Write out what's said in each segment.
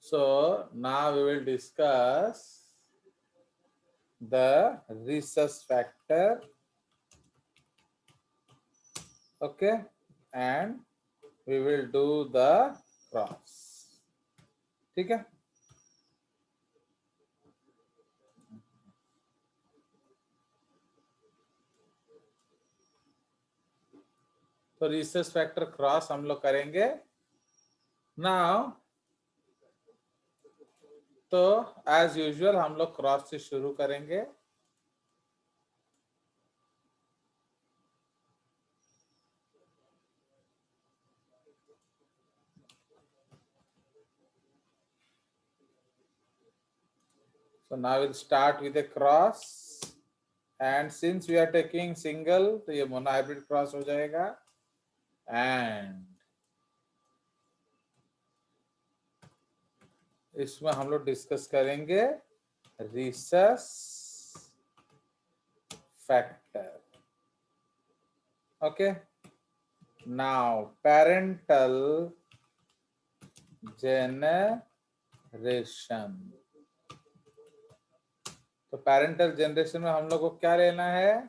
So now we will discuss the rhesus factor. Okay, and we will do the cross. ठीक है. तो rhesus factor cross हम लोग करेंगे नाउ. तो एज यूजुअल हम लोग क्रॉस से शुरू करेंगे. So now we'll start with a cross, and since we are taking single, तो ये मोनोहाइब्रिड क्रॉस हो जाएगा. एंड इसमें हम लोग डिस्कस करेंगे rhesus factor. Okay. Now parental generation. तो पेरेंटल जनरेशन में हम लोग को क्या लेना है?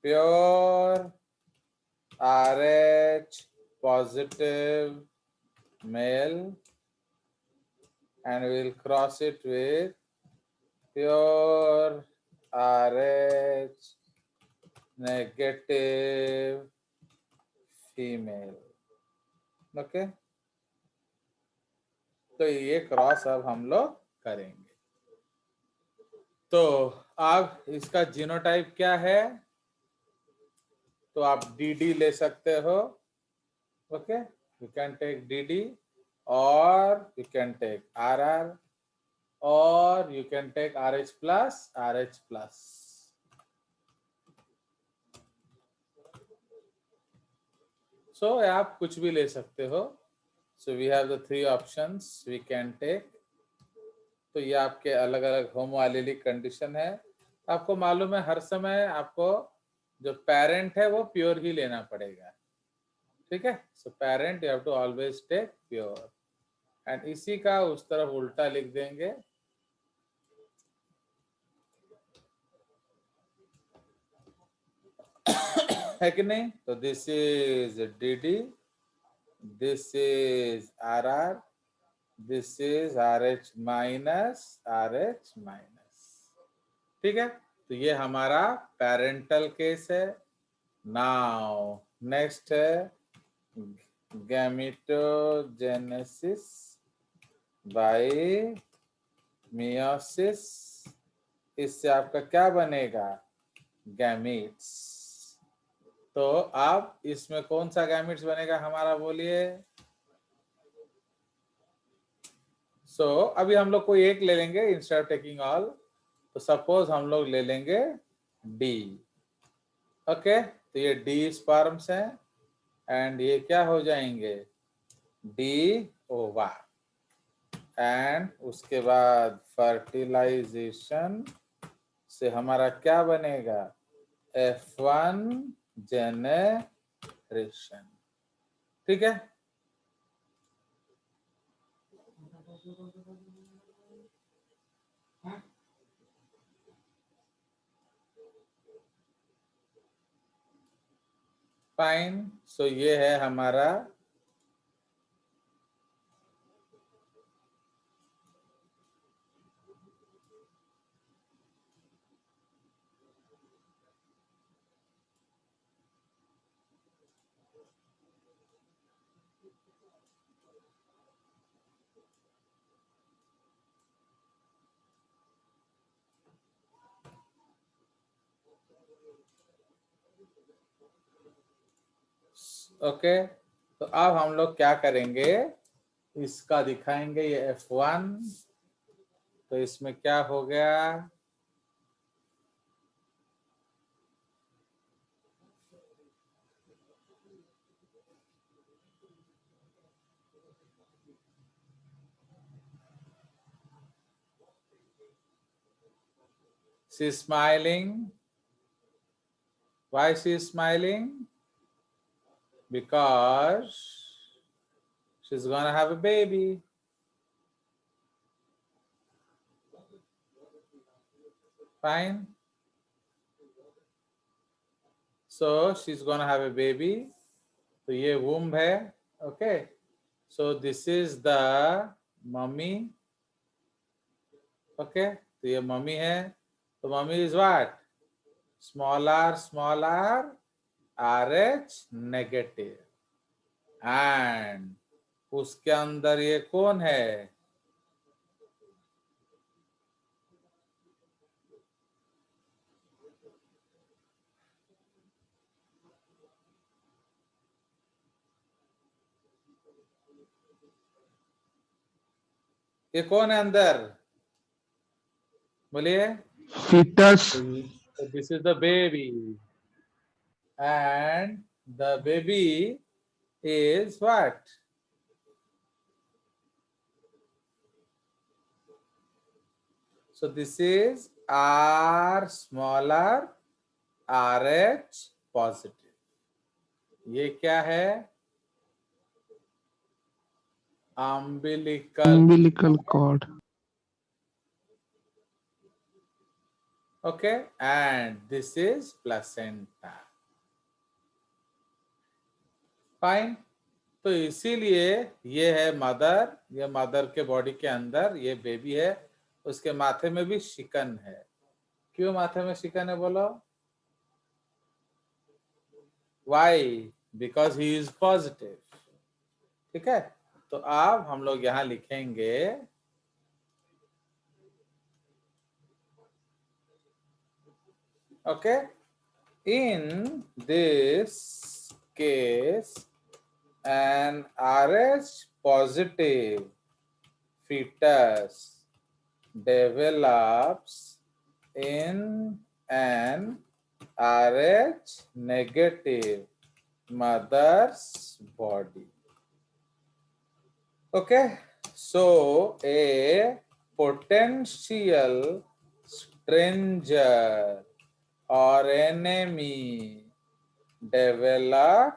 Pure RH positive male, and we will cross it with pure RH negative female. Okay. तो ये क्रॉस अब हम लोग करेंगे. तो अब इसका जीनोटाइप क्या है? तो आप DD ले सकते हो. Okay, you can take DD और यू कैन टेक RR और you can take RH plus RH plus. So आप कुछ भी ले सकते हो. So we have the 3 options we can take. तो ये आपके अलग अलग होमो एलिलिक कंडीशन है. आपको मालूम है हर समय आपको जो पेरेंट है वो प्योर ही लेना पड़ेगा. ठीक है. So parent you have to always take pure. And इसी का उस तरफ उल्टा लिख देंगे. है कि नहीं? तो this is DD, this is RR, this is RH minus RH minus. ठीक है. तो ये हमारा पेरेंटल केस है. नाउ नेक्स्ट है गैमेटोजेनेसिस बाय मियोसिस. इससे आपका क्या बनेगा? गैमीट्स. तो अब इसमें कौन सा गैमीट्स बनेगा हमारा? बोलिए. सो अभी हम लोग कोई एक ले लेंगे इंस्टेड ऑफ टेकिंग ऑल. तो सपोज हम लोग ले लेंगे D. ओके. तो ये D स्पर्म्स हैं एंड ये क्या हो जाएंगे? D ओवा. एंड उसके बाद फर्टिलाइजेशन से हमारा क्या बनेगा? F1 generation. ठीक है. फाइन. सो ये है हमारा ओके. तो अब हम लोग क्या करेंगे? इसका दिखाएंगे ये F1. तो इसमें क्या हो गया? She is smiling. Why she is smiling? Because she's gonna have a baby. Fine. So she's gonna have a baby. तो ये womb है. Okay. So this is the mummy. Okay. तो ये mummy है. तो mummy is what? Small r RH negative. And उसके अंदर ये कौन है? ये कौन है अंदर? बोलिए. fetus, So this is the baby. And the baby is what? So this is R smaller RH positive. ये क्या है? umbilical cord, Okay, and this is placenta. Fine. तो इसीलिए ये है मदर. ये मदर के बॉडी के अंदर ये बेबी है. उसके माथे में भी शिकन है. क्यों माथे में शिकन है बोलो? Why? Because he is positive. ठीक है. तो अब हम लोग यहां लिखेंगे okay. In this case, an RH positive fetus develops in an RH negative mother's body. Okay, so a potential stranger or enemy develops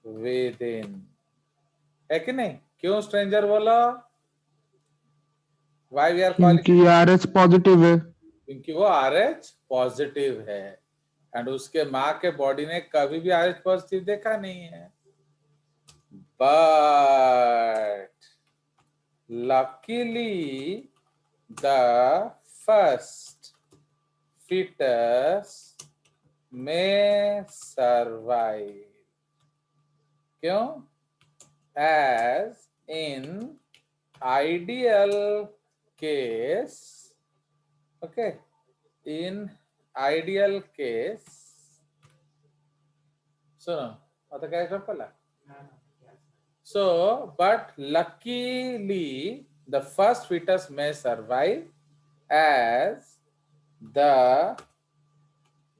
within. है कि नहीं? क्यों स्ट्रेंजर बोला? Why we are calling? क्योंकि RH पॉजिटिव है. क्योंकि वो RH positive है. एंड उसके माँ के बॉडी ने कभी भी RH पॉजिटिव देखा नहीं है. But luckily the first fetus may survive. क्यों? As in ideal case, okay, in ideal case, सुनो आता क्या एग्जांपल है? So, but luckily the first fetus may survive as the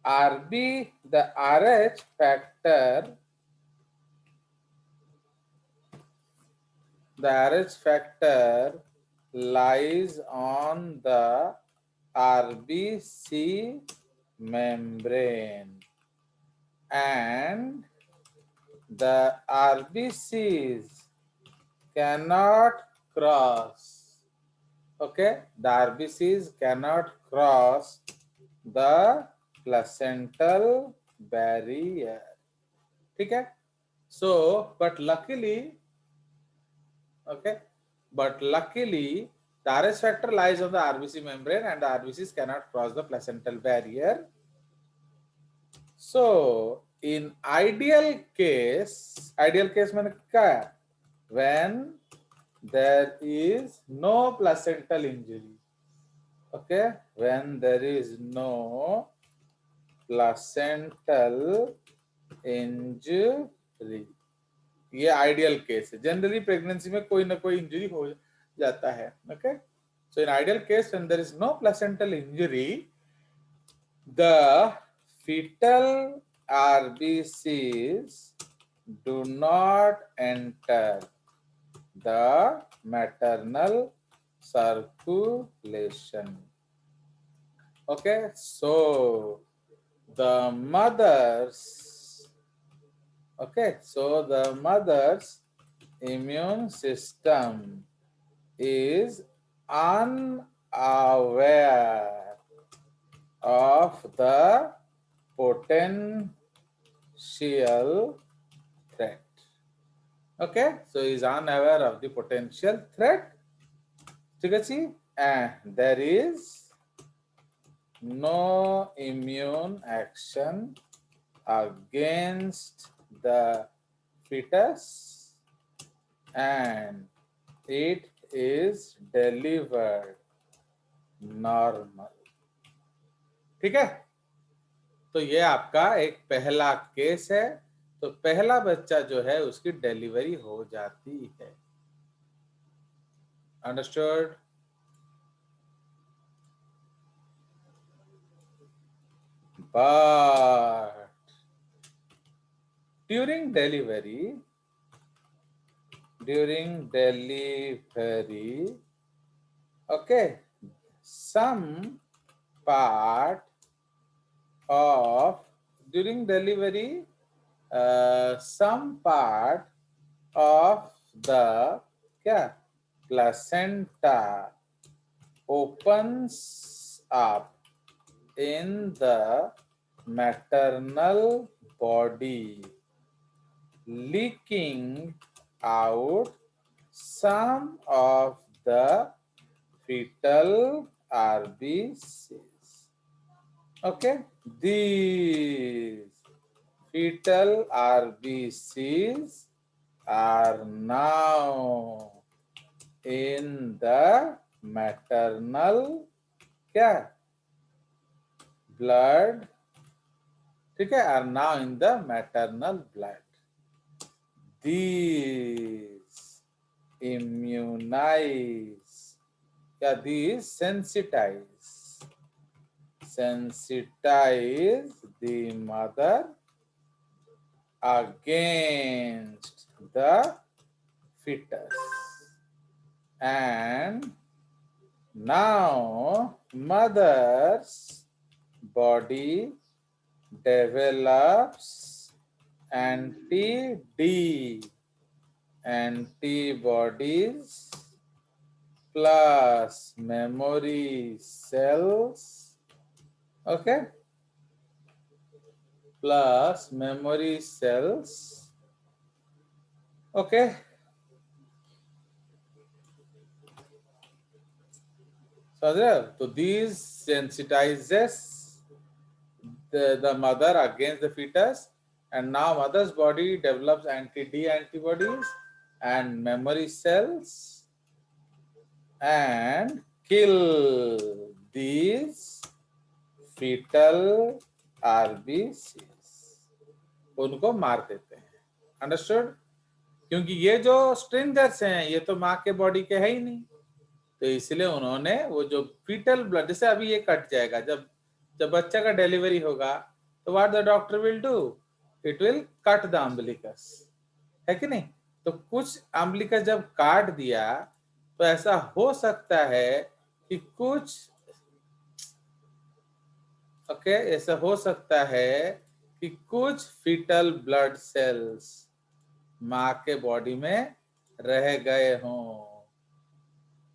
the RH factor, the RH factor lies on the RBC membrane and the RBCs cannot cross. Okay, the RBCs cannot cross the placental barrier. ठीक है? So, but luckily, okay, but luckily the RH factor lies on the RBC membrane and the RBCs cannot cross the placental barrier. So, in ideal case मैंने क्या है? When there is no placental injury. Okay, when there is no placental injury. ये ideal case है. Generally pregnancy में कोई ना कोई injury हो जाता है. Okay, so in ideal case when there is no placental injury, the fetal RBCs do not enter the maternal circulation. Okay, so the mother's immune system is unable aware of the potential threat. Okay, so he is unaware of the potential threat. ठीक है जी, and there is no immune action against the fetus and it is delivered normal. ठीक है, तो ये आपका एक पहला case है। तो पहला बच्चा जो है उसकी डिलीवरी हो जाती है। Understood? But during delivery, okay, some part of during delivery, some part of the क्या placenta opens up in the maternal body, leaking out some of the fetal RBCs. Okay, these fetal RBCs are now in the maternal क्या blood, ठीक है, are now in the maternal blood. These immunize, yeah, these sensitize the mother against the fetus, and now mother's body develops antibodies plus memory cells, okay, plus memory cells, okay. So these sensitizes the mother against the fetus, and now mother's body develops anti-D antibodies and memory cells and kill these fetal RBCs, उनको मार देते हैं। Understood? क्योंकि ये जो strangers हैं ये तो माँ के बॉडी के है ही नहीं, तो इसलिए उन्होंने वो जो फीटल ब्लड, जैसे अभी ये कट जाएगा, जब बच्चा का डिलीवरी होगा तो what the doctor will do, it will cut the umbilicus, है कि नहीं? तो कुछ अम्बिलिकस जब काट दिया तो ऐसा हो सकता है कि कुछ ऐसा हो सकता है कि कुछ फीटल ब्लड सेल्स माँ के बॉडी में रह गए हों।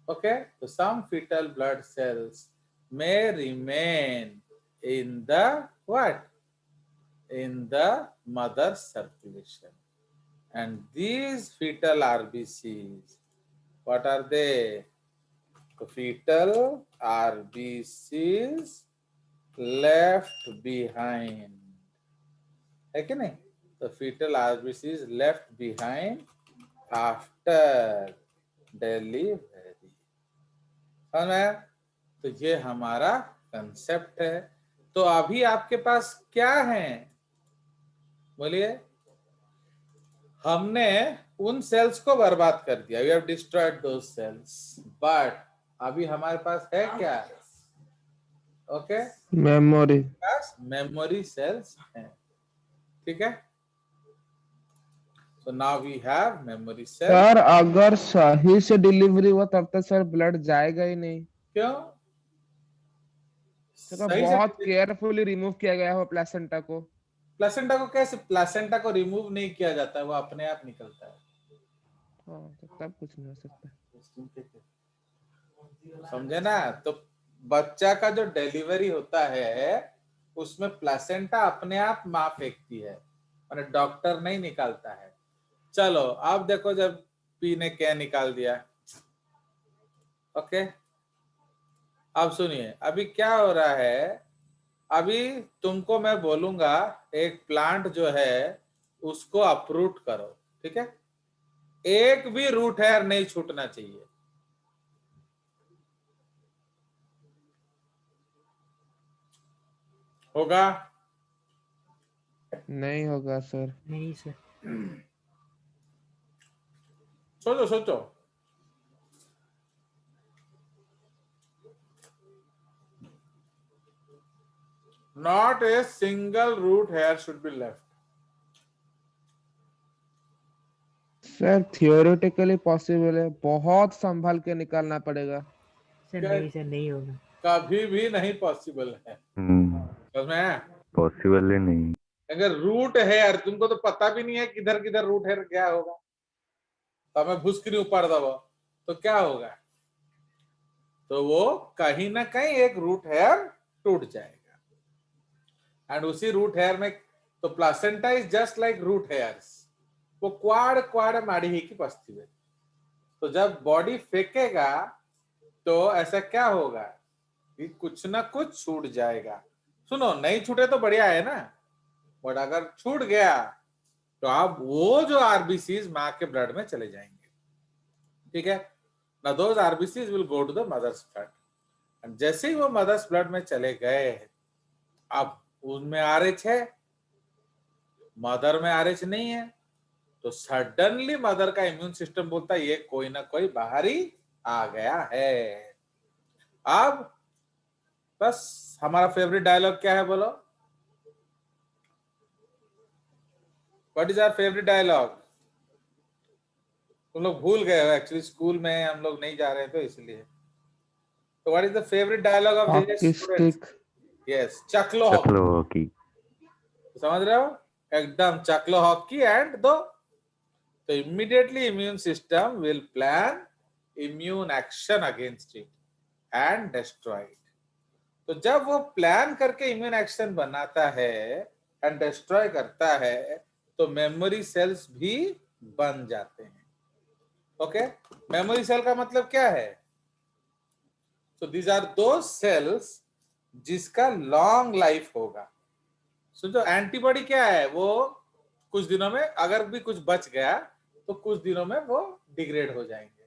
Okay, so some fetal blood cells may remain in the what? In the mother's circulation. And these fetal RBCs, what are they? The fetal RBCs left behind. है कि नहीं? The fetal RBCs left behind after delivery. समझ में? तो ये हमारा concept है। तो अभी आपके पास क्या है? बोलिए। हमने उन सेल्स को बर्बाद कर दिया, we have destroyed those cells, but अभी हमारे पास है क्या? ओके, मेमोरी, मेमोरी सेल्स हैं, ठीक है। So now we have memory cells. Sir अगर सही से डिलीवरी हुआ तब तक सर ब्लड जाएगा ही नहीं। क्यों? सर बहुत केयरफुली रिमूव किया गया है प्लेसेंटा को। प्लेसेंटा को कैसे? प्लेसेंटा को रिमूव नहीं किया जाता है, वो अपने आप निकलता है। हाँ, तो तब कुछ नहीं हो सकता। समझे ना? तो बच्चा का जो डिलीवरी होता है उसमें प्लेसेंटा अपने आप मां फेंकती है, माने डॉक्टर नहीं निकालता है। चलो अब देखो, जब पी ने क्या निकाल दिया। ओके, अब सुनिए अभी क्या हो रहा है। अभी तुमको मैं बोलूंगा एक प्लांट जो है उसको अप्रूट करो, ठीक है? एक भी रूट हेयर नहीं छूटना चाहिए। होगा? नहीं होगा सर। नहीं सर। सोचो सोचो। Not a single root hair should be left. Sir theoretically possible है, बहुत संभाल के निकालना पड़ेगा। सर क्या? नहीं सर, नहीं होगा। कभी भी नहीं पॉसिबल है। समझ में आया? पॉसिबल ही नहीं। अगर रूट हेयर तुमको तो पता भी नहीं है किधर किधर रूट हेयर क्या होगा, तो हमें भुसकरी ऊपर दबो तो क्या होगा? तो वो कहीं ना कहीं एक रूट हेयर टूट जाएगा। एंड उसी रूट हेयर में तो placenta is just like root hairs, वो क्वाड क्वाड माड़ी ही की पस्ती है। तो जब बॉडी फेंकेगा तो ऐसा क्या होगा कि कुछ ना कुछ छूट जाएगा। सुनो, नहीं छूटे तो बढ़िया है ना, बट अगर छूट गया तो आप वो जो आरबीसीज मां के ब्लड में चले जाएंगे, ठीक है ना? Those RBCs will go to the mother's blood, and जैसे ही वो मदर्स ब्लड में चले गए, अब उनमें आरएच है, मदर में आरएच नहीं है, तो सडनली मदर का इम्यून सिस्टम बोलता है ये कोई ना कोई बाहर ही आ गया है। अब बस हमारा फेवरेट डायलॉग क्या है बोलो? What is our favourite dialogue? तुम लोग भूल गए हो, एक्चुअली स्कूल में हम लोग नहीं जा रहे थे इसलिए। तो what is the favourite dialogue of this hockey students? Stick. Yes, चकलो हॉकी। चकलो हॉकी। समझ रहे हो? एकदम चकलो हॉकी। एंड दो तो immediately immune system will plan immune action against it and destroy it. तो जब वो प्लान करके इम्यून एक्शन बनाता है एंड डिस्ट्रॉय करता है तो मेमोरी सेल्स भी बन जाते हैं। ओके, मेमोरी सेल का मतलब क्या है? सो दीज आर दो सेल्स जिसका लॉन्ग लाइफ होगा। सो जो एंटीबॉडी क्या है, वो कुछ दिनों में अगर भी कुछ बच गया तो कुछ दिनों में वो डिग्रेड हो जाएंगे,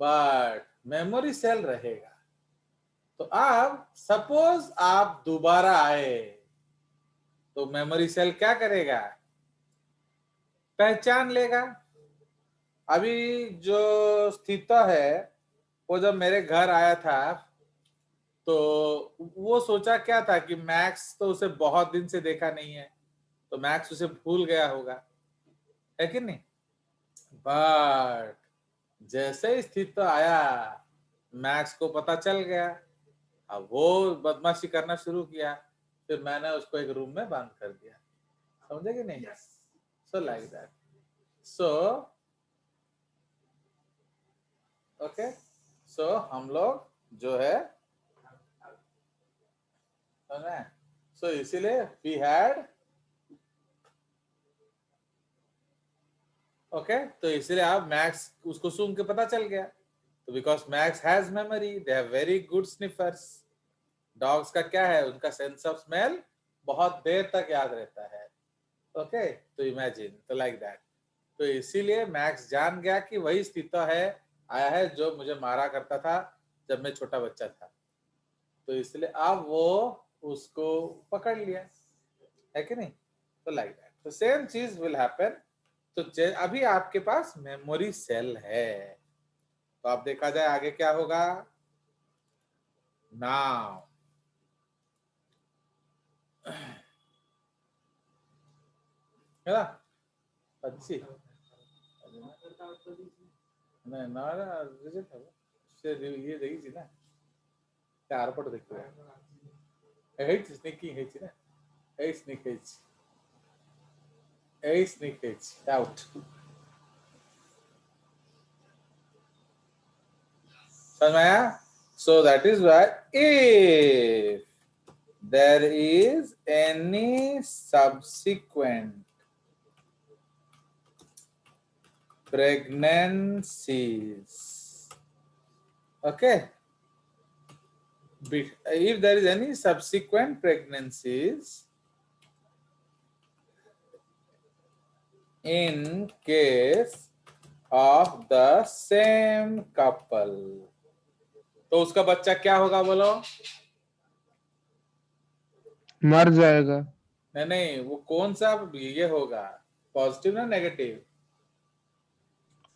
बट मेमोरी सेल रहेगा। तो अब सपोज आप दोबारा आए तो मेमोरी सेल क्या करेगा? पहचान लेगा। अभी जो स्थित है वो जब मेरे घर आया था तो वो सोचा क्या था कि मैक्स तो उसे बहुत दिन से देखा नहीं है, तो मैक्स उसे भूल गया होगा, है कि नहीं? बट जैसे ही स्थित आया, मैक्स को पता चल गया, अब वो बदमाशी करना शुरू किया, फिर मैंने उसको एक रूम में बंद कर दिया। समझे कि नहीं? So like that. So okay, so हम लोग जो है सो इसीलिए वी हैड ओके, तो इसलिए आप मैक्स उसको सूंघ के पता चल गया। तो because Max has memory, they have very good sniffers. Dogs का क्या है, उनका सेंस ऑफ स्मेल बहुत देर तक याद रहता है। ओके, तो इमेजिन, तो लाइक दैट। तो इसीलिए मैक्स जान गया कि वही स्थित है आया है जो मुझे मारा करता था जब मैं छोटा बच्चा था, तो इसलिए अब वो उसको पकड़ लिया, है कि नहीं? तो लाइक दैट, तो सेम चीज विल हैपन। तो अभी आपके पास मेमोरी सेल है, तो आप देखा जाए आगे क्या होगा। नाउ है ना अच्छी नहीं ना रिजेक्ट है से ये देखी थी ना चार पट देखिए एट स्निकिंग है ना एट स्निक आउट समझ में आया? So that is why if there is any subsequent pregnancies, okay, if there is any subsequent pregnancies in case of the same couple, तो उसका बच्चा क्या होगा बोलो? मर जाएगा। नहीं नहीं, वो कौन सा ये होगा, पॉजिटिव ना नेगेटिव?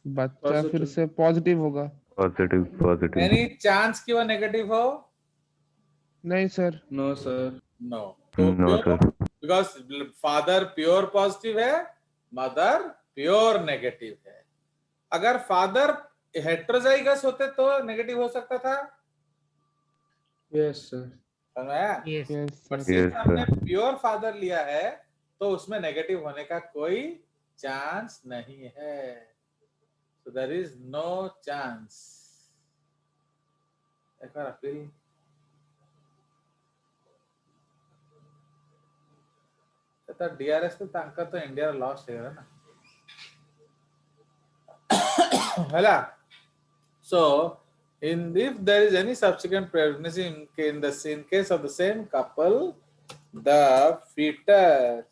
बच्चा फिर से पॉजिटिव होगा। Positive positive. एनी चांस कि वो नेगेटिव हो? नहीं सर। No sir. नो। तो नो क्यों? Sir. Because father pure positive है, मदर प्योर नेगेटिव है। अगर फादर हेट्रोजाइगस होते तो नेगेटिव हो सकता था। Yes sir. Yes but sir. Since Yes, हमने sir. प्योर फादर लिया है तो उसमें नेगेटिव होने का कोई चांस नहीं है। So there is no chance. एक बार अपील तो डीआरएस तो तांका तो इंडिया लॉस है ना हैला। So if there is any subsequent pregnancy in case of the same couple, the fetus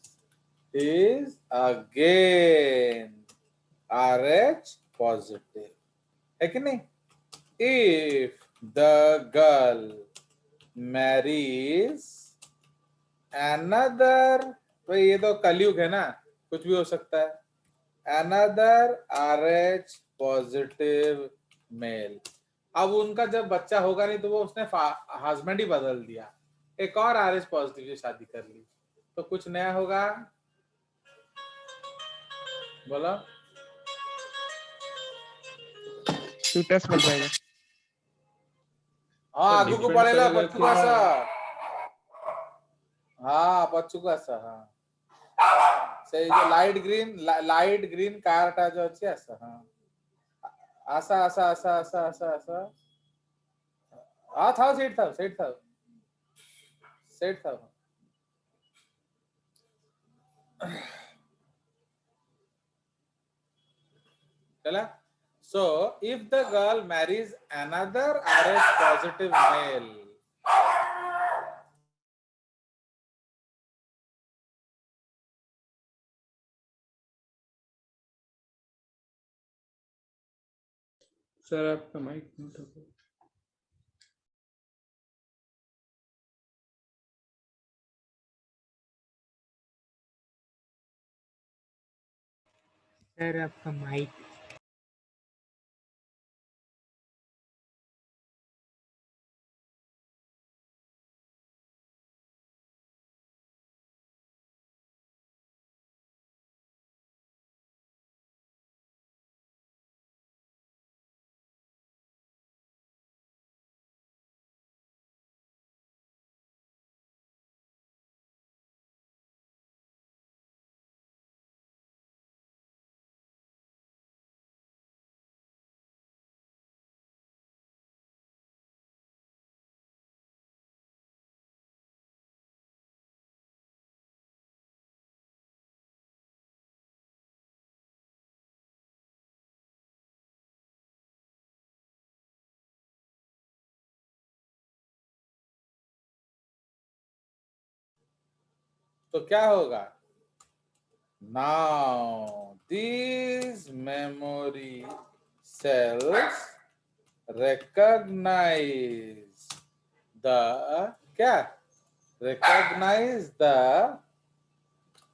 is again RH positive, है कि नहीं? If the girl marries another, भाई ये तो कलयुग है ना, कुछ भी हो सकता है, another RH positive मेल। अब उनका जब बच्चा होगा नहीं तो वो उसने हस्बैंड ही बदल दिया, एक और RH पॉजिटिव से शादी कर ली, तो कुछ नया होगा बोलो? फीटस मर जाएगा। हाँ आगू को पड़ेगा बच्चू का सा। हाँ बच्चू का सा। हाँ सही, जो लाइट ग्रीन कार्टा जो अच्छी है सा। हाँ आसा आसा आसा आसा आसा आसा हाँ था सेट था सेट था सेट था। चला। So if the girl marries another RH positive male, sir आपका माइक म्यूट हो गया। सर आपका माइक तो क्या होगा? Now these memory cells recognize the क्या? Recognize the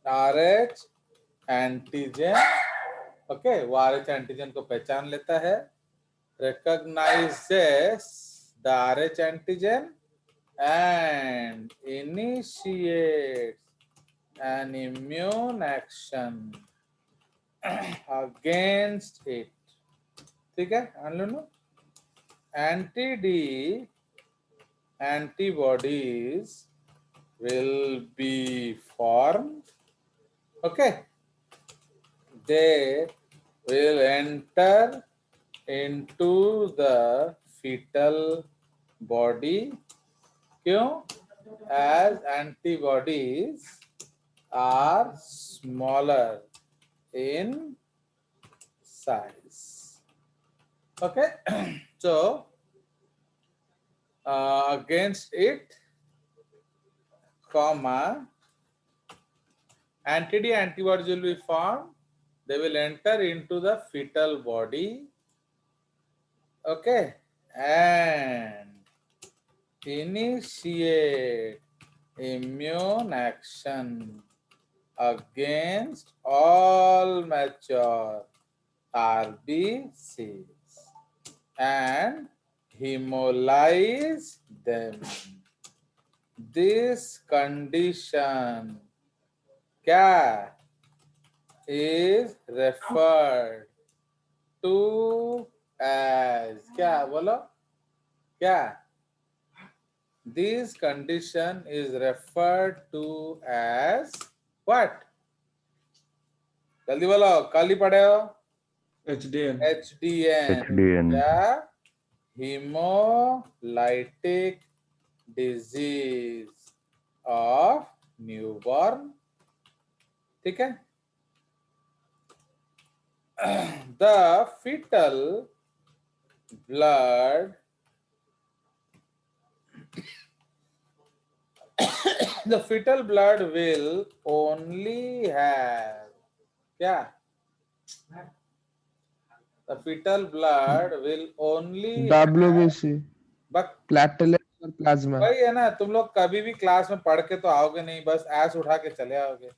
RH antigen, okay वो RH एंटीजन को पहचान लेता है, recognizes the RH antigen and initiates an immune action against it। ठीक है, मान लो ना, anti-D antibodies will be formed, okay, they will enter into the fetal body. क्यों? As antibodies are smaller in size. Okay. So against it, comma, antibodies will be formed. They will enter into the fetal body. Okay, and initiate immune action against all mature RBCs and hemolyze them. This condition क्या is referred to as क्या बोलो क्या? This condition is referred to as what? जल्दी बोलो, कल ही पढ़े हो. HDN. HDN. या hemolytic disease of newborn. ठीक है. The fetal blood will only have क्या? The fetal blood will only WBC, बस प्लेटलेट और प्लाज्मा. वही है ना. तुम लोग कभी भी क्लास में पढ़ के तो आओगे नहीं, बस ऐस उठा के चले आओगे.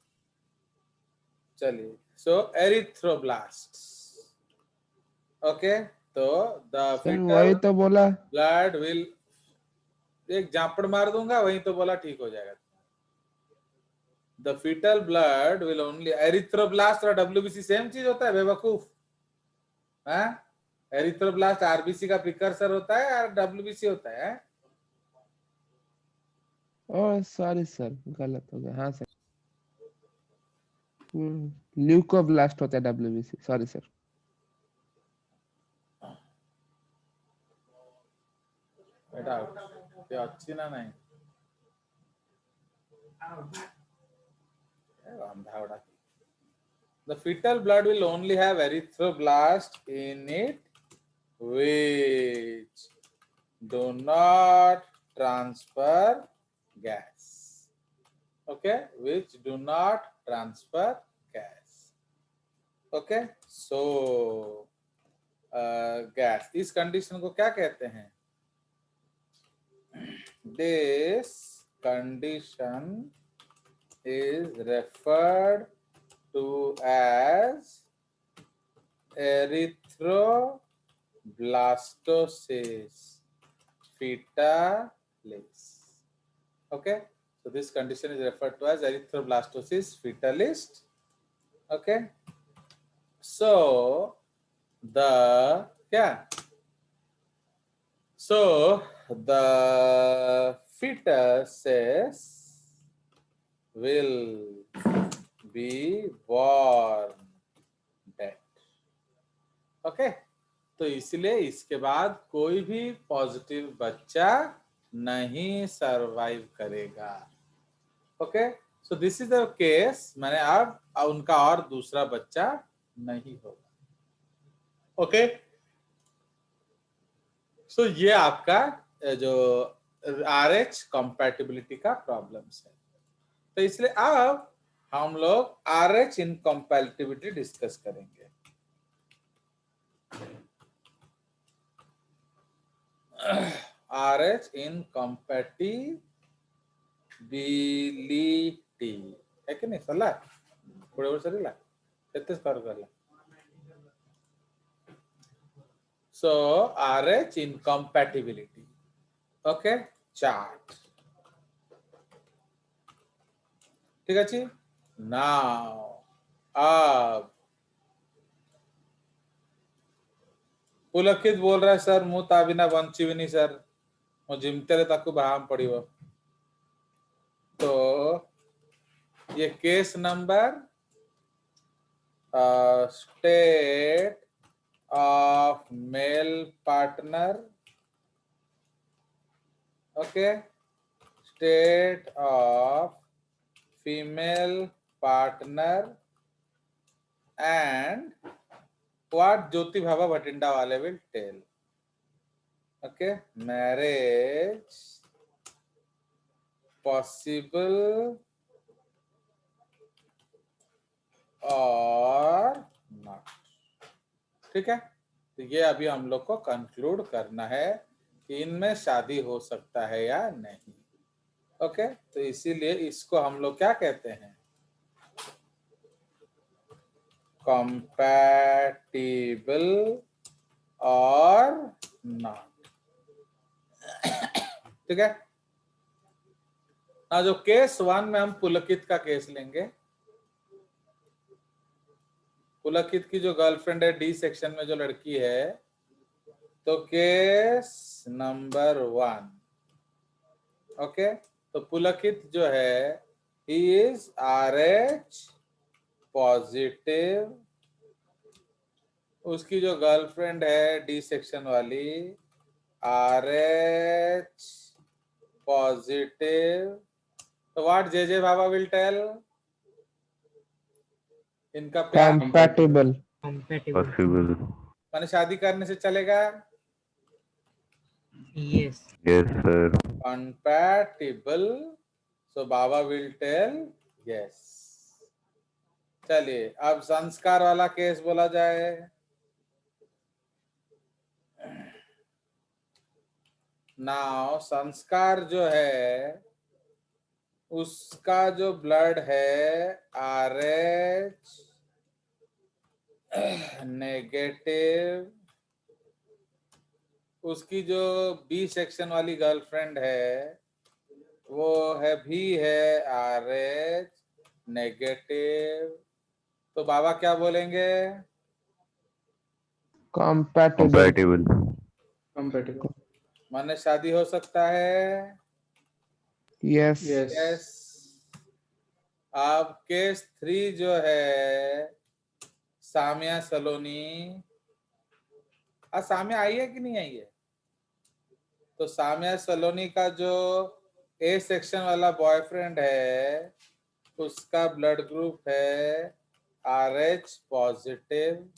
चलिए, सो एरिथ्रोब्लास्ट. ओके, तो द सर वही तो बोला. ब्लड विल, एक जापड़ मार दूंगा, वही तो बोला, ठीक हो जाएगा. The fetal blood will only, erythroblast और डब्ल्यूबीसी सेम चीज होता है बेवकूफ. एरिथ्रोब्लास्ट आरबीसी का प्रिकर्सर होता है और डब्ल्यूबीसी होता है. ओह सॉरी सर, गलत हो गया. हाँ सर, ल्यूकोब्लास्ट होता है WBC. Sorry sir. बेटा ये अच्छी ना नहीं अंधा. The fetal blood will only have erythroblast in it which do not transfer gas. Okay, which do not transfer gas. Okay, so gas, इस condition को क्या कहते हैं? This condition is referred to as erythroblastosis fetalis. Okay, so this condition is referred to as erythroblastosis fetalis. Okay, so the fetuses will be born dead. Okay, तो इसलिए इसके बाद कोई भी पॉजिटिव बच्चा नहीं सरवाइव करेगा. Okay, so this is the case. मैंने अब उनका और दूसरा बच्चा नहीं होगा. ओके, सो ये आपका जो RH कंपैटिबिलिटी का प्रॉब्लम्स है. तो इसलिए अब हम लोग RH इनकम्पैटिबिलिटी डिस्कस करेंगे. RH इनकम्पैटिबिलिटी है कि नहीं सला पुढे वर सरीला तेच कर करला. सो RH इनकम्पैटिबिलिटी. ओके, चार्ट ठीक अच्छी. नाउ अब पुलकित बोल रहा है सर मु ताबिना बंचिविनी सर मु जिमतेले ताकू बाहम पड़िबो. तो ये case number state of male partner okay, state of female partner and what Jyoti Bhava Bhatinda wale will tell. Okay, marriage possible or not. ठीक है, तो ये अभी हम लोग को कंक्लूड करना है कि इनमें शादी हो सकता है या नहीं. ओके, तो इसीलिए इसको हम लोग क्या कहते हैं, compatible or not. ठीक है ना. जो केस 1 में हम पुलकित का केस लेंगे. पुलकित की जो गर्लफ्रेंड है डी सेक्शन में जो लड़की है, तो केस नंबर 1. ओके, तो पुलकित जो है ही इज RH पॉजिटिव. उसकी जो गर्लफ्रेंड है डी सेक्शन वाली RH पॉजिटिव. तो व्हाट जे बाबा विल टेल, इनका प्यार compatible. Possible. माने शादी करने से चलेगा. Yes. Yes, sir. Compatible. So बाबा विल टेल यस. चलिए अब संस्कार वाला केस बोला जाए. नाउ संस्कार जो है उसका जो ब्लड है RH नेगेटिव. उसकी जो बी सेक्शन वाली गर्लफ्रेंड है वो है भी है RH नेगेटिव. तो बाबा क्या बोलेंगे, Compatible. Compatible. Compatible. माने शादी हो सकता है. Yes. Yes. यस. अब केस 3 जो है सामिया सलोनी. सामिया आई है कि नहीं आई है. तो सामिया सलोनी का जो ए सेक्शन वाला बॉयफ्रेंड है उसका ब्लड ग्रुप है RH पॉजिटिव.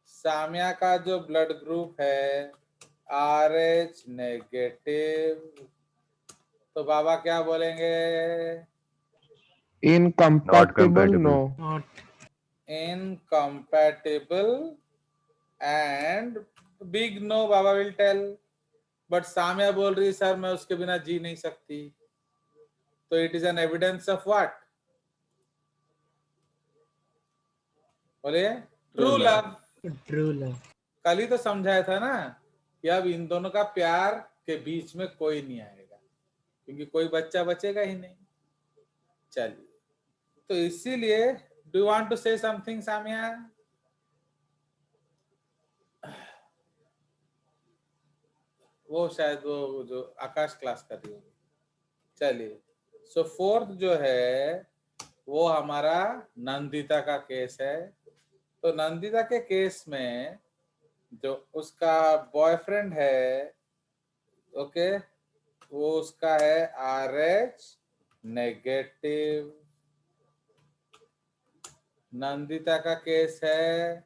सामिया का जो ब्लड ग्रुप है RH नेगेटिव. तो बाबा क्या बोलेंगे, Incompatible. compatible. No. Not. Incompatible and big no बाबा विल टेल. बट सामिया बोल रही सर मैं उसके बिना जी नहीं सकती. तो it is an evidence of what, बोलिए. True True love. True love. कल ही तो समझाया था ना कि अब इन दोनों का प्यार के बीच में कोई नहीं आएगा क्योंकि कोई बच्चा बचेगा ही नहीं. चलिए, तो इसीलिए do you want to say something Samiya. वो शायद वो जो आकाश क्लास कर रही होगी. चलिए, सो 4th जो है वो हमारा नंदिता का केस है. तो नंदिता के केस में जो उसका बॉयफ्रेंड है, ओके, वो उसका है RH नेगेटिव. नंदिता का केस है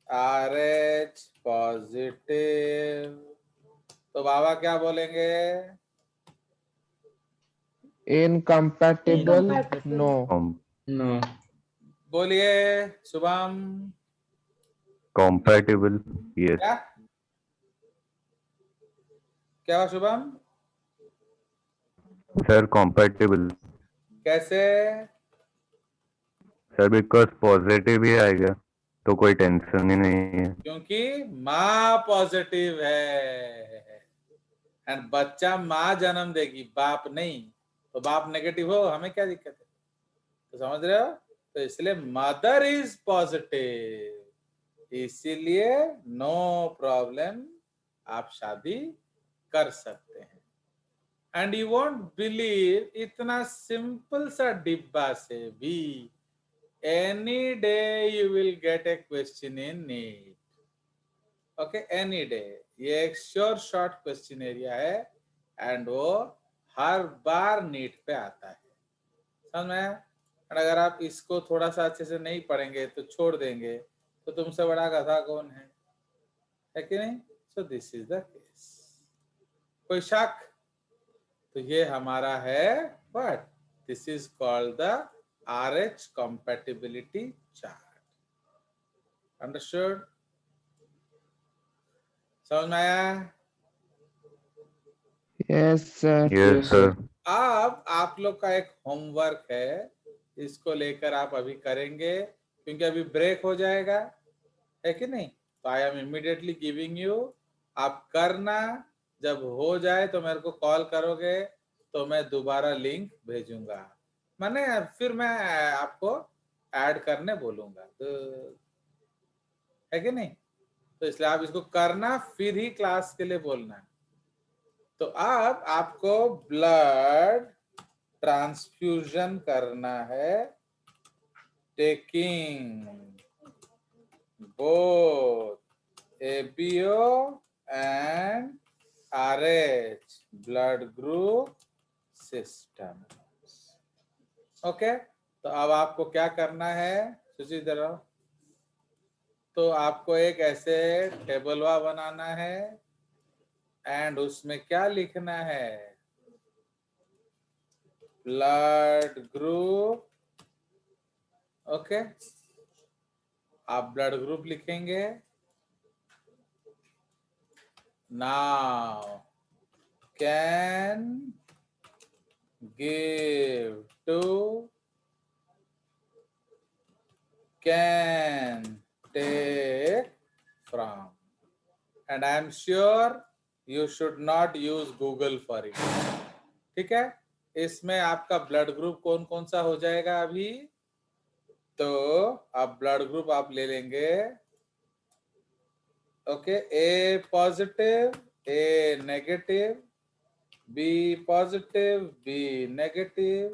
RH पॉजिटिव. तो बाबा क्या बोलेंगे, Incompatible. No. No. बोलिए शुभम. Compatible. Yes. क्या क्या हुआ शुभम, Sir, compatible. कैसे. Sir, because positive ही आएगा तो कोई टेंशन ही नहीं है. क्योंकि माँ पॉजिटिव है एंड बच्चा माँ जन्म देगी, बाप नहीं. तो बाप नेगेटिव हो हमें क्या दिक्कत है. तो समझ रहे हो. तो इसलिए मदर इज पॉजिटिव, इसीलिए नो प्रॉब्लम, आप शादी कर सकते हैं. एंड यू वोंट बिलीव, इतना सिंपल सा डिब्बा से भी any day you will get a question in NEET. Okay, any day. ये एक श्योर शॉर्ट क्वेश्चन एरिया है एंड वो हर बार नीट पे आता है, समझ में आया? अगर आप इसको थोड़ा सा अच्छे से नहीं पढ़ेंगे तो छोड़ देंगे तो तुमसे बड़ा गधा कौन है कि नहीं? So this is the case. कोई शक? तो ये हमारा है what, this is called the RH compatibility chart। Understood? समझ में आया? Yes sir. Yes Yes, sir. sir. अब आप लोग का एक होमवर्क है, इसको लेकर आप अभी करेंगे क्योंकि अभी ब्रेक हो जाएगा, है कि नहीं? तो I am immediately giving you, आप करना, जब हो जाए तो मेरे को कॉल करोगे तो मैं दोबारा लिंक भेजूंगा, मैंने फिर मैं आपको ऐड करने बोलूंगा, तो है कि नहीं? तो इसलिए आप इसको करना फिर ही क्लास के लिए बोलना। तो अब आपको ब्लड ट्रांसफ्यूजन करना है, taking both ABO and RH blood group system. Okay, तो अब आपको क्या करना है, सुची जरा। तो आपको एक ऐसे टेबलवा बनाना है एंड उसमें क्या लिखना है, ब्लड ग्रुप। ओके, आप ब्लड ग्रुप लिखेंगे। Now can give to, can take from, and I am sure you should not use Google for it. ठीक है, इसमें आपका ब्लड ग्रुप कौन कौन सा हो जाएगा अभी, तो आप ब्लड ग्रुप आप ले लेंगे। Okay, A positive, A negative, B positive, B negative,